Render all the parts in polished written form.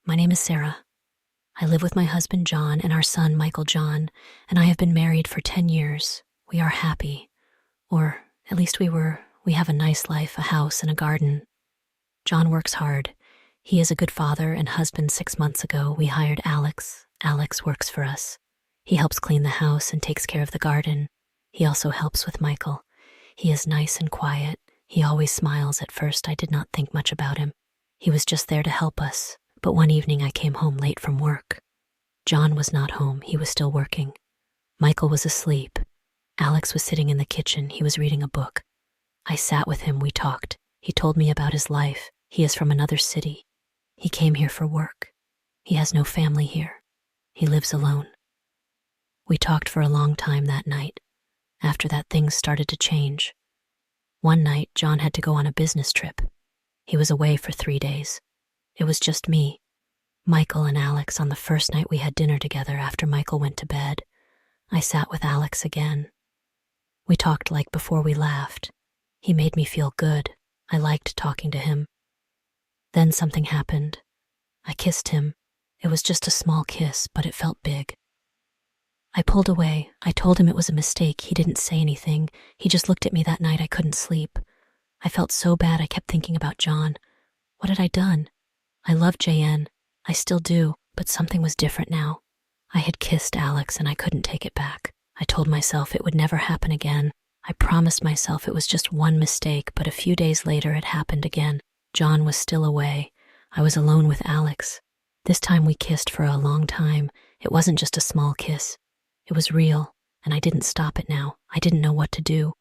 My name is Sarah. I live with my husband John and our son Michael John, and I have been married for 10 years. We are happy. Or at least we were. We have a nice life, a house and a garden. John works hard. He is a good father and husband. 6 months ago, we hired Alex. Alex works for us. He helps clean the house and takes care of the garden. He also helps with Michael. He is nice and quiet. He always smiles. At first, I did not think much about him. He was just there to help us. But one evening I came home late from work. John was not home. He was still working. Michael was asleep. Alex was sitting in the kitchen. He was reading a book. I sat with him. We talked. He told me about his life. He is from another city. He came here for work. He has no family here. He lives alone. We talked for a long time that night. After that, things started to change. One night, John had to go on a business trip. He was away for 3 days. It was just me, Michael and Alex. On the first night we had dinner together after Michael went to bed, I sat with Alex again. We talked like before. We laughed. He made me feel good. I liked talking to him. Then something happened. I kissed him. It was just a small kiss, but it felt big. I pulled away. I told him it was a mistake. He didn't say anything. He just looked at me. That night I couldn't sleep. I felt so bad. I kept thinking about John. What had I done? I loved JN. I still do, but something was different now. I had kissed Alex and I couldn't take it back. I told myself it would never happen again. I promised myself it was just one mistake, but a few days later it happened again. John was still away. I was alone with Alex. This time we kissed for a long time. It wasn't just a small kiss. It was real, and I didn't stop it now. I didn't know what to do.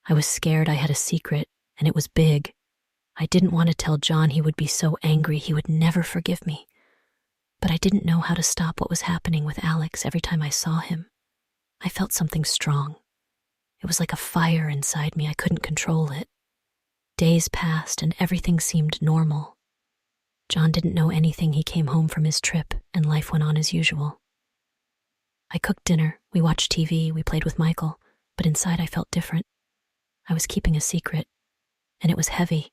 I was scared. I had a secret, and it was big. I didn't want to tell John. He would be so angry. He would never forgive me. But I didn't know how to stop what was happening with Alex. Every time I saw him, I felt something strong. It was like a fire inside me. I couldn't control it. Days passed and everything seemed normal. John didn't know anything. He came home from his trip and life went on as usual. I cooked dinner. We watched TV. We played with Michael. But inside I felt different. I was keeping a secret, and it was heavy.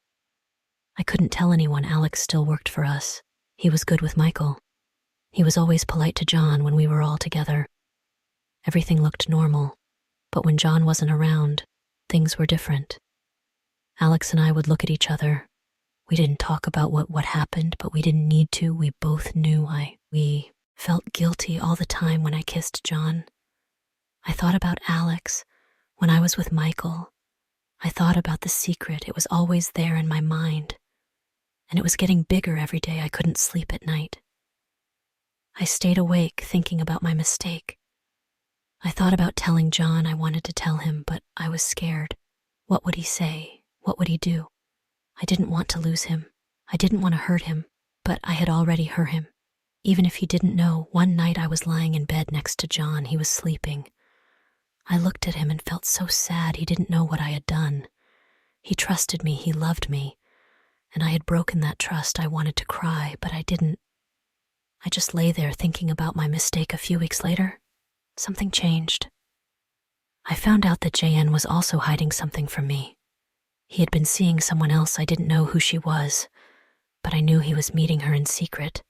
I couldn't tell anyone. Alex still worked for us. He was good with Michael. He was always polite to John when we were all together. Everything looked normal, but when John wasn't around, things were different. Alex and I would look at each other. We didn't talk about what happened, but we didn't need to. We both knew. We felt guilty all the time when I kissed John. I thought about Alex when I was with Michael. I thought about the secret. It was always there in my mind. And it was getting bigger every day. I couldn't sleep at night. I stayed awake thinking about my mistake. I thought about telling John. I wanted to tell him, but I was scared. What would he say? What would he do? I didn't want to lose him. I didn't want to hurt him, but I had already hurt him. Even if he didn't know, one night I was lying in bed next to John. He was sleeping. I looked at him and felt so sad. He didn't know what I had done. He trusted me. He loved me. And I had broken that trust. I wanted to cry, but I didn't. I just lay there thinking about my mistake. A few weeks later, something changed. I found out that JN was also hiding something from me. He had been seeing someone else. I didn't know who she was, but I knew he was meeting her in secret.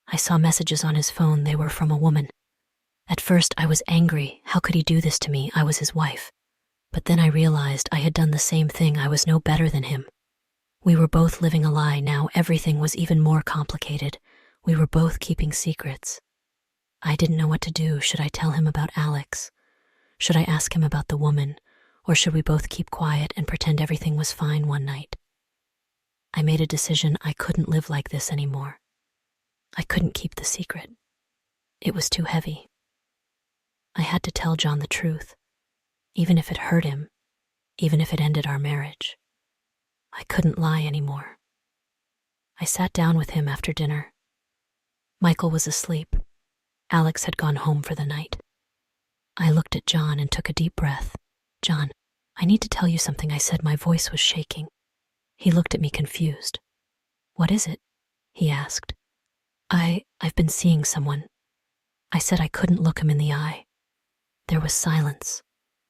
I saw messages on his phone. They were from a woman. At first, I was angry. How could he do this to me? I was his wife. But then I realized I had done the same thing. I was no better than him. We were both living a lie. Now everything was even more complicated. We were both keeping secrets. I didn't know what to do. Should I tell him about Alex? Should I ask him about the woman? Or should we both keep quiet and pretend everything was fine one night? I made a decision. I couldn't live like this anymore. I couldn't keep the secret. It was too heavy. I had to tell John the truth, even if it hurt him, even if it ended our marriage. I couldn't lie anymore. I sat down with him after dinner. Michael was asleep. Alex had gone home for the night. I looked at John and took a deep breath. "John, I need to tell you something," I said. My voice was shaking. He looked at me confused. "What is it?" he asked. I've been seeing someone." I said I couldn't look him in the eye. There was silence.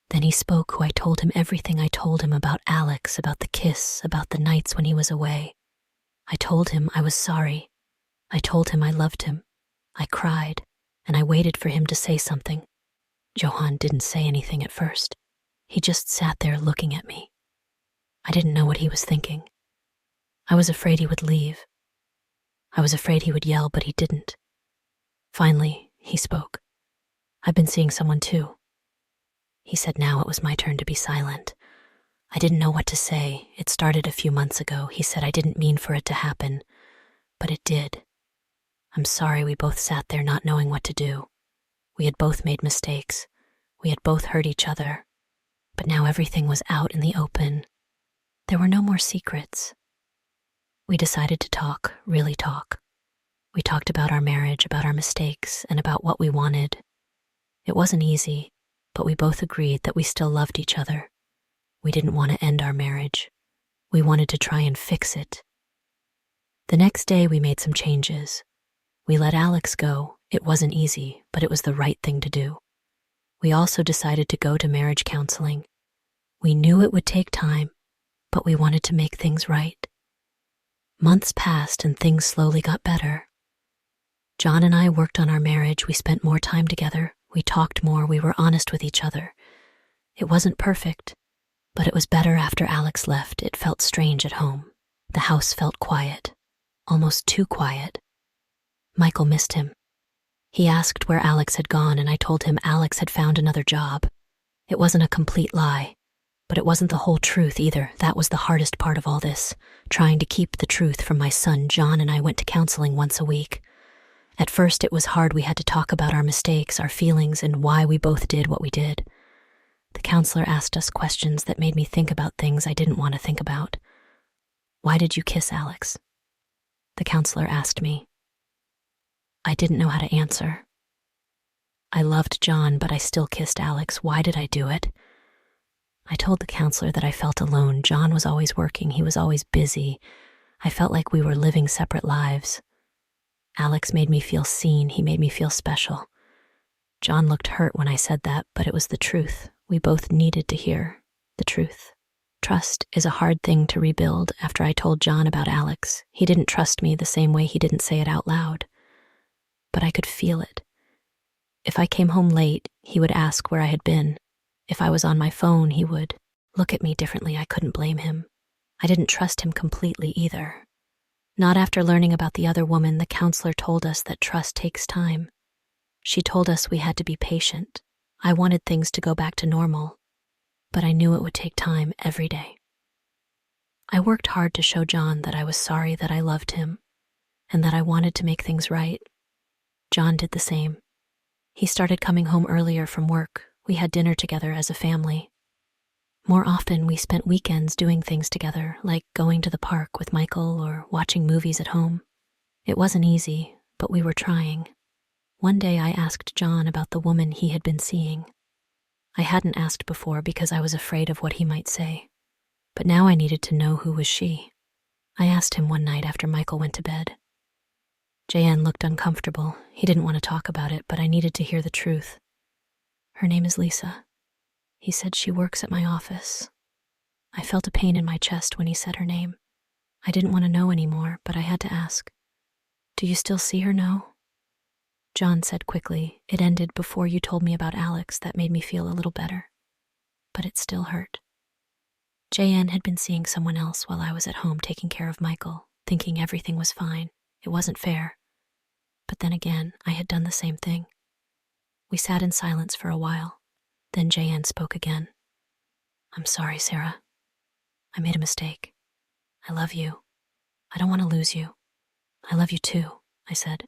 Then he spoke. I told him everything. I told him about Alex, about the kiss, about the nights when he was away. I told him I was sorry. I told him I loved him. I cried, and I waited for him to say something. Johan didn't say anything at first. He just sat there looking at me. I didn't know what he was thinking. I was afraid he would leave. I was afraid he would yell, but he didn't. Finally, he spoke. "I've been seeing someone too." He said now it was my turn to be silent. I didn't know what to say. It started a few months ago. He said I didn't mean for it to happen, but it did. I'm sorry. We both sat there not knowing what to do. We had both made mistakes. We had both hurt each other. But now everything was out in the open. There were no more secrets. We decided to talk, really talk. We talked about our marriage, about our mistakes, and about what we wanted. It wasn't easy, but we both agreed that we still loved each other. We didn't want to end our marriage. We wanted to try and fix it. The next day, we made some changes. We let Alex go. It wasn't easy, but it was the right thing to do. We also decided to go to marriage counseling. We knew it would take time, but we wanted to make things right. Months passed and things slowly got better. John and I worked on our marriage. We spent more time together. We talked more. We were honest with each other. It wasn't perfect, but it was better after Alex left. It felt strange at home. The house felt quiet, almost too quiet. Michael missed him. He asked where Alex had gone, and I told him Alex had found another job. It wasn't a complete lie, but it wasn't the whole truth either. That was the hardest part of all this, trying to keep the truth from my son. John and I went to counseling once a week. At first it was hard. We had to talk about our mistakes, our feelings, and why we both did what we did. The counselor asked us questions that made me think about things I didn't want to think about. "Why did you kiss Alex?" the counselor asked me. I didn't know how to answer. I loved John, but I still kissed Alex. Why did I do it? I told the counselor that I felt alone. John was always working. He was always busy. I felt like we were living separate lives. Alex made me feel seen. He made me feel special. John looked hurt when I said that, but it was the truth. We both needed to hear the truth. Trust is a hard thing to rebuild. After I told John about Alex, he didn't trust me the same way he didn't say it out loud. But I could feel it. If I came home late, he would ask where I had been. If I was on my phone, he would look at me differently. I couldn't blame him. I didn't trust him completely either. Not after learning about the other woman. The counselor told us that trust takes time. She told us we had to be patient. I wanted things to go back to normal, but I knew it would take time every day. I worked hard to show John that I was sorry, that I loved him, and that I wanted to make things right. John did the same. He started coming home earlier from work. We had dinner together as a family. More often, we spent weekends doing things together, like going to the park with Michael or watching movies at home. It wasn't easy, but we were trying. One day I asked John about the woman he had been seeing. I hadn't asked before because I was afraid of what he might say, but now I needed to know who was she. I asked him one night after Michael went to bed. JN looked uncomfortable. He didn't want to talk about it, but I needed to hear the truth. "Her name is Lisa." He said, "She works at my office." I felt a pain in my chest when he said her name. I didn't want to know anymore, but I had to ask. "Do you still see her now?" John said quickly, "It ended before you told me about Alex. That made me feel a little better, but it still hurt." JN had been seeing someone else while I was at home taking care of Michael, thinking everything was fine. It wasn't fair. But then again, I had done the same thing. We sat in silence for a while. Then JN spoke again. "I'm sorry, Sarah. I made a mistake. I love you. I don't want to lose you. I love you too," I said,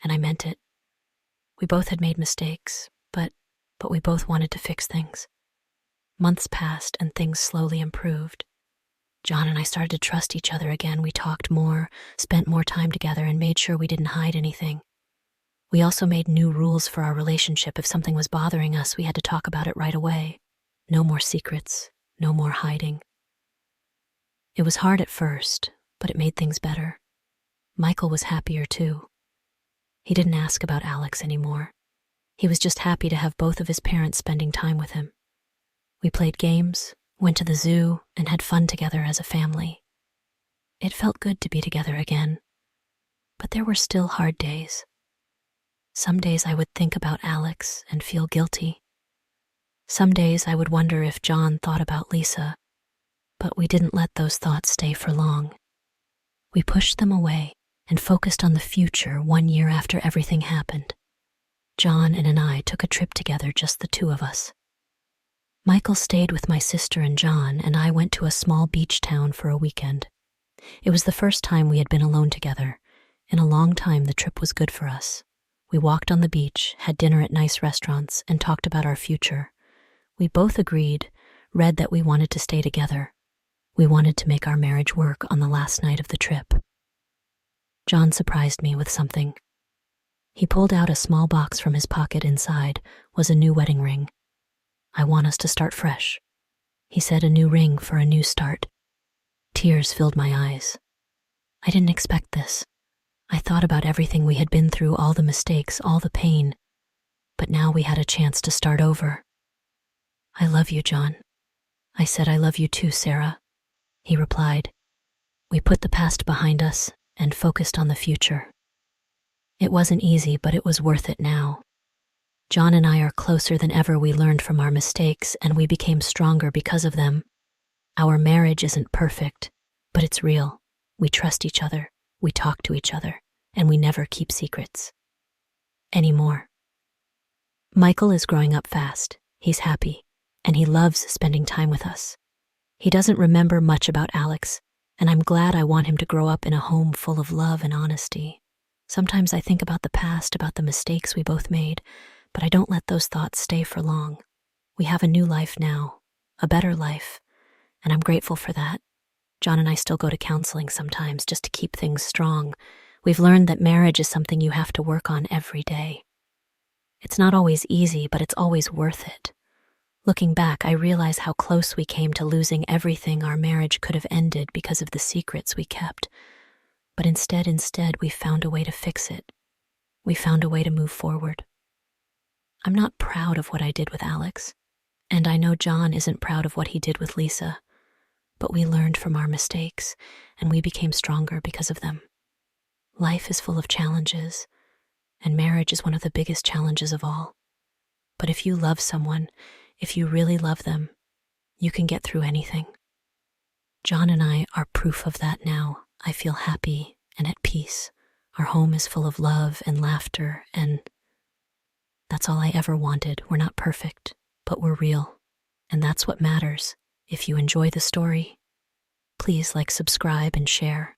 and I meant it. We both had made mistakes, but we both wanted to fix things. Months passed and things slowly improved. John and I started to trust each other again. We talked more, spent more time together, and made sure we didn't hide anything. We also made new rules for our relationship. If something was bothering us, we had to talk about it right away. No more secrets, no more hiding. It was hard at first, but it made things better. Michael was happier too. He didn't ask about Alex anymore. He was just happy to have both of his parents spending time with him. We played games, went to the zoo, and had fun together as a family. It felt good to be together again. But there were still hard days. Some days I would think about Alex and feel guilty. Some days I would wonder if John thought about Lisa, but we didn't let those thoughts stay for long. We pushed them away and focused on the future 1 year after everything happened. John and I took a trip together, just the two of us. Michael stayed with my sister and John, and I went to a small beach town for a weekend. It was the first time we had been alone together. In a long time, the trip was good for us. We walked on the beach, had dinner at nice restaurants, and talked about our future. We both read that we wanted to stay together. We wanted to make our marriage work on the last night of the trip. John surprised me with something. He pulled out a small box from his pocket. Inside was a new wedding ring. "I want us to start fresh," he said, "a new ring for a new start." Tears filled my eyes. I didn't expect this. I thought about everything we had been through, all the mistakes, all the pain. But now we had a chance to start over. "I love you, John." I said, "I love you too, Sarah." He replied. We put the past behind us and focused on the future. It wasn't easy, but it was worth it now. John and I are closer than ever. We learned from our mistakes and we became stronger because of them. Our marriage isn't perfect, but it's real. We trust each other, we talk to each other, and we never keep secrets anymore. Michael is growing up fast. He's happy, and he loves spending time with us. He doesn't remember much about Alex, and I'm glad. I want him to grow up in a home full of love and honesty. Sometimes I think about the past, about the mistakes we both made, but I don't let those thoughts stay for long. We have a new life now, a better life, and I'm grateful for that. John and I still go to counseling sometimes just to keep things strong. We've learned that marriage is something you have to work on every day. It's not always easy, but it's always worth it. Looking back, I realize how close we came to losing everything. Our marriage could have ended because of the secrets we kept. But instead, we found a way to fix it. We found a way to move forward. I'm not proud of what I did with Alex, and I know John isn't proud of what he did with Lisa, but we learned from our mistakes, and we became stronger because of them. Life is full of challenges, and marriage is one of the biggest challenges of all. But if you love someone, if you really love them, you can get through anything. John and I are proof of that now. I feel happy and at peace. Our home is full of love and laughter, and that's all I ever wanted. We're not perfect, but we're real, and that's what matters. If you enjoy the story, please like, subscribe, and share.